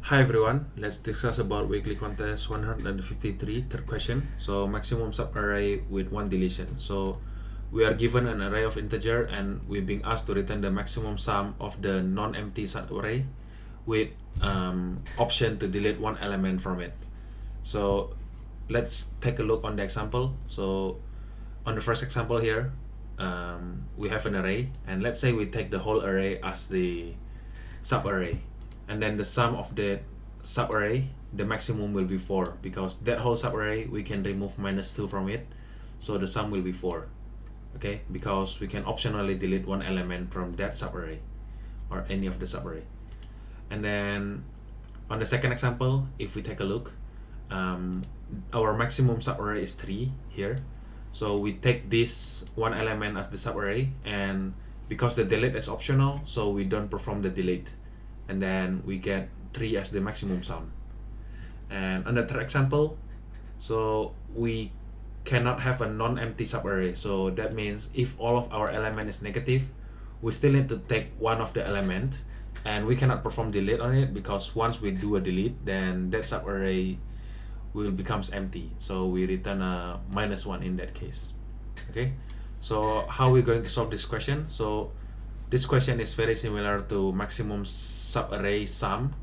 Hi everyone, let's discuss about weekly contest 153, third question. So maximum subarray with one deletion. So we are given an array of integer and we're being asked to return the maximum sum of the non-empty subarray with option to delete one element from it. So let's take a look on the example. So on the first example here, we have an array, and let's say we take the whole array as the subarray, and then the sum of the subarray, the maximum will be 4, because that whole subarray we can remove -2 from it, so the sum will be 4. Okay, because we can optionally delete one element from that subarray or any of the subarray. And then on the second example, if we take a look, our maximum subarray is 3 here, so we take this one element as the subarray, and because the delete is optional, so we don't perform the delete, and then we get 3 as the maximum sum. And on the third example, so we cannot have a non-empty subarray, so that means if all of our element is negative, we still need to take one of the element, and we cannot perform delete on it, because once we do a delete, then that subarray will becomes empty, so we return a -1 in that case. Okay, so how are we going to solve this question? So this question is very similar to maximum subarray sum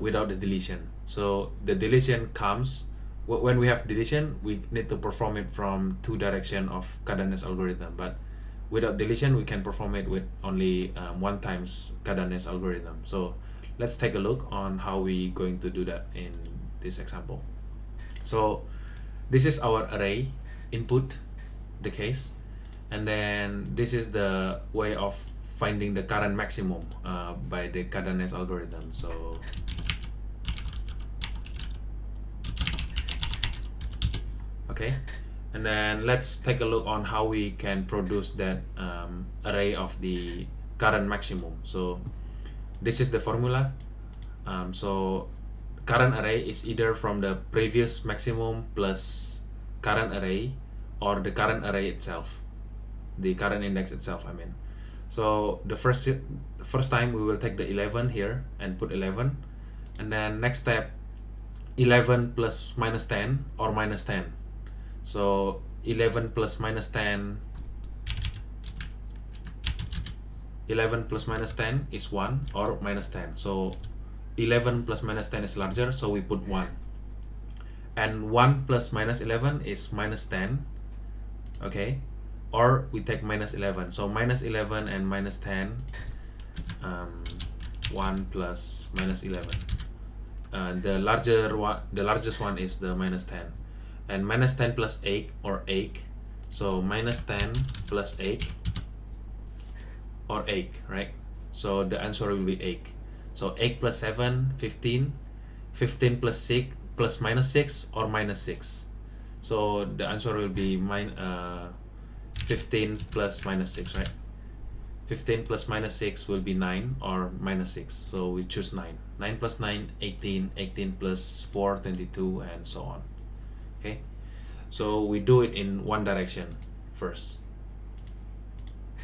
without the deletion. So the deletion comes when we have deletion, we need to perform it from two direction of Cadenas algorithm, but without deletion we can perform it with only one times Cadenas algorithm. So let's take a look on how we going to do that in this example. So this is our array input, the case, and then this is the way of finding the current maximum by the Cadenas algorithm. So okay, and then let's take a look on how we can produce that array of the current maximum. So this is the formula. So current array is either from the previous maximum plus current array, or the current array itself, the current index itself, I mean. So the first time we will take the 11 here and put 11, and then next step 11 plus -10 or -10. So 11 plus -10, 11 plus -10 is 1 or -10. So 11 plus -10 is larger, so we put 1. And 1 plus -11 is -10. Okay, or we take -11. So -11 and -10, 1 plus -11. The largest one is the -10. And -10 plus 8 or 8. So -10 plus 8 or 8, right? So the answer will be 8. So 8 plus 7, 15. 15 plus 6 plus -6 or -6. So the answer will be 15 plus -6, right? 15 plus -6 will be 9 or -6. So we choose 9. 9 plus 9, 18. 18 plus 4, 22, and so on. Okay, so we do it in one direction first.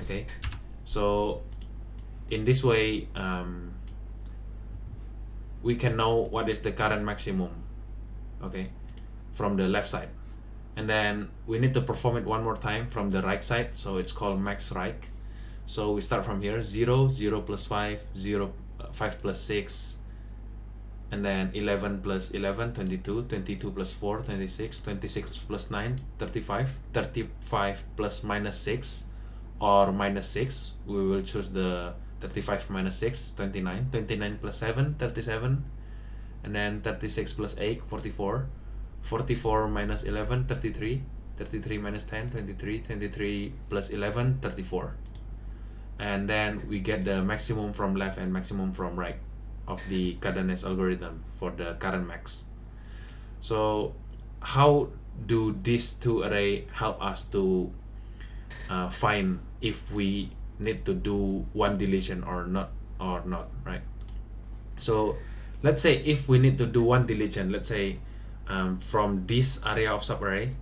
Okay, so in this way we can know what is the current maximum, okay, from the left side, and then we need to perform it one more time from the right side, so it's called max right. So we start from here, 0, 0 plus 5, 0, 5 plus 6, and then 11 plus 11, 22, 22 plus 4, 26, 26 plus 9, 35, 35 plus -6 or -6, we will choose the 35 minus 6, 29, 29 plus 7, 37, and then 36 plus 8, 44, 44 minus 11, 33, 33 minus 10, 23, 23 plus 11, 34. And then we get the maximum from left and maximum from right of the Cadenas algorithm for the current max. So how do these two arrays help us to find if we need to do one deletion or not, right? So let's say if we need to do one deletion, let's say from this area of subarray,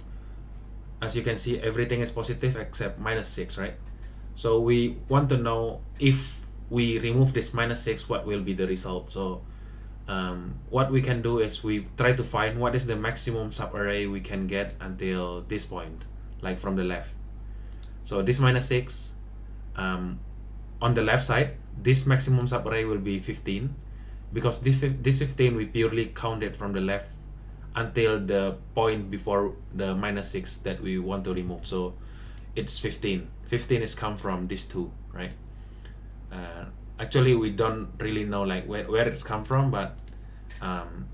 as you can see, everything is positive except -6, right? So we want to know if we remove this -6, what will be the result. So what we can do is we try to find what is the maximum subarray we can get until this point, like from the left. So this minus 6, on the left side, this maximum subarray will be 15, because this 15 we purely counted from the left until the point before the minus 6 that we want to remove. So it's 15. 15 is come from these two, right? Actually, we don't really know like where it's come from, but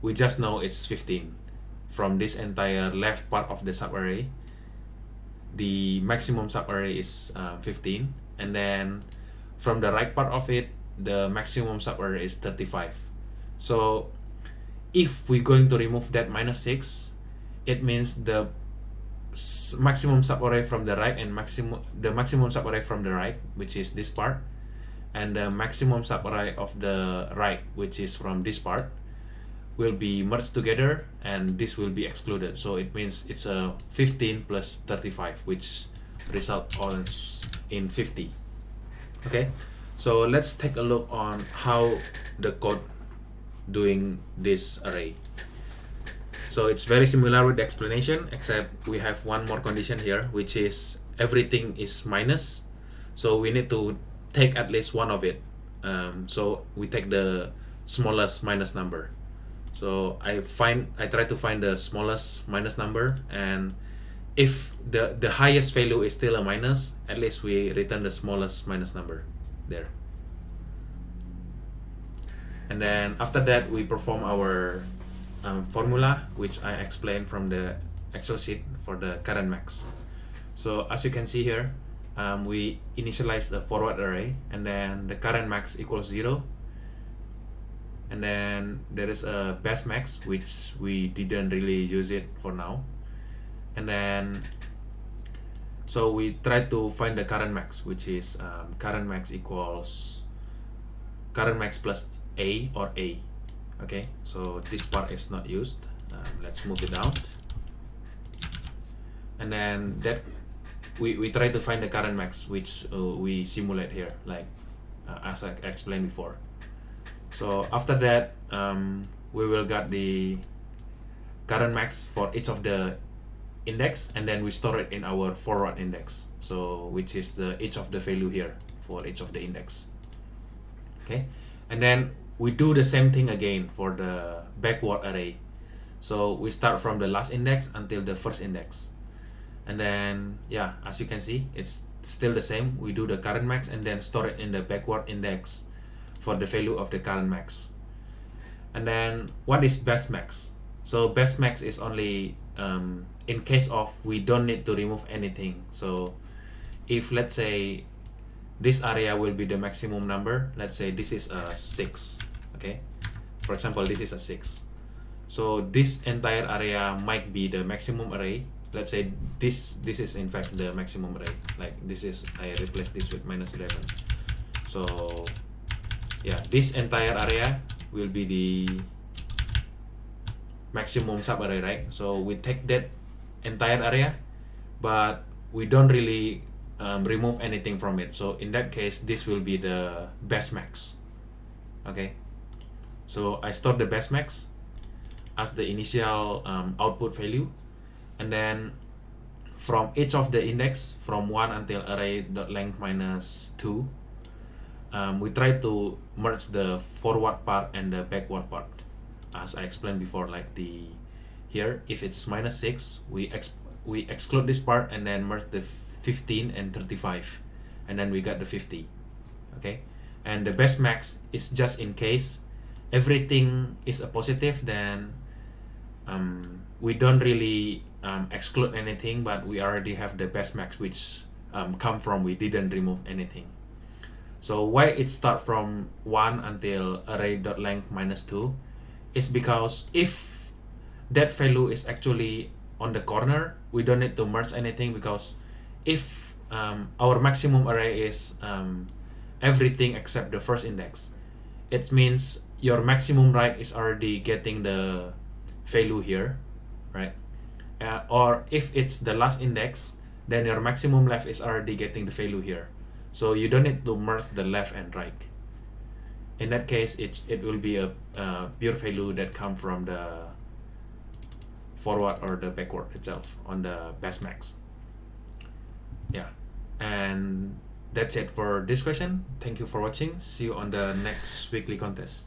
we just know it's 15 from this entire left part of the subarray. The maximum subarray is 15, and then from the right part of it, the maximum subarray is 35. So if we're going to remove that minus 6, it means the maximum subarray from the right and the maximum subarray from the right, which is this part, and the maximum subarray of the right, which is from this part, will be merged together, and this will be excluded. So it means it's a 15 plus 35, which result in 50. Okay, so let's take a look on how the code doing this array. So it's very similar with the explanation, except we have one more condition here, which is everything is minus. So we need to take at least one of it. So we take the smallest minus number. So I try to find the smallest minus number, and if the highest value is still a minus, at least we return the smallest minus number there. And then after that, we perform our formula, which I explained from the Excel sheet for the current max. So as you can see here, we initialize the forward array, and then the current max equals 0. And then there is a best max, which we didn't really use it for now. And then so we try to find the current max, which is current max equals current max plus a or a. Okay, so this part is not used. Let's move it down. And then that we try to find the current max, which we simulate here, like as I explained before. So after that, we will get the current max for each of the index, and then we store it in our forward index, so which is the each of the value here for each of the index. Okay, and then we do the same thing again for the backward array. So we start from the last index until the first index, and then yeah, as you can see, it's still the same. We do the current max and then store it in the backward index for the value of the current max. And then what is best max? So best max is only in case of we don't need to remove anything. So if let's say this area will be the maximum number, let's say this is a 6, okay, for example this is a 6, so this entire area might be the maximum array. Let's say this is in fact the maximum array, like this is, I replace this with minus 11. So yeah, this entire area will be the maximum subarray, right? So we take that entire area, but we don't really remove anything from it. So in that case, this will be the best max. Okay, so I store the best max as the initial output value, and then from each of the index from 1 until array.length minus 2, we try to merge the forward part and the backward part, as I explained before. Like the here, if it's minus 6, we exclude this part and then merge the 15 and 35, and then we got the 50. Okay, and the best max is just in case everything is a positive, then we don't really exclude anything, but we already have the best max, which come from we didn't remove anything. So why it start from 1 until array.length minus 2 is because if that value is actually on the corner, we don't need to merge anything, because if our maximum array is everything except the first index, it means your maximum right is already getting the value here, right? Or if it's the last index, then your maximum left is already getting the value here. So you don't need to merge the left and right. In that case, it will be a pure value that come from the forward or the backward itself on the best max. Yeah, and that's it for this question. Thank you for watching. See you on the next weekly contest.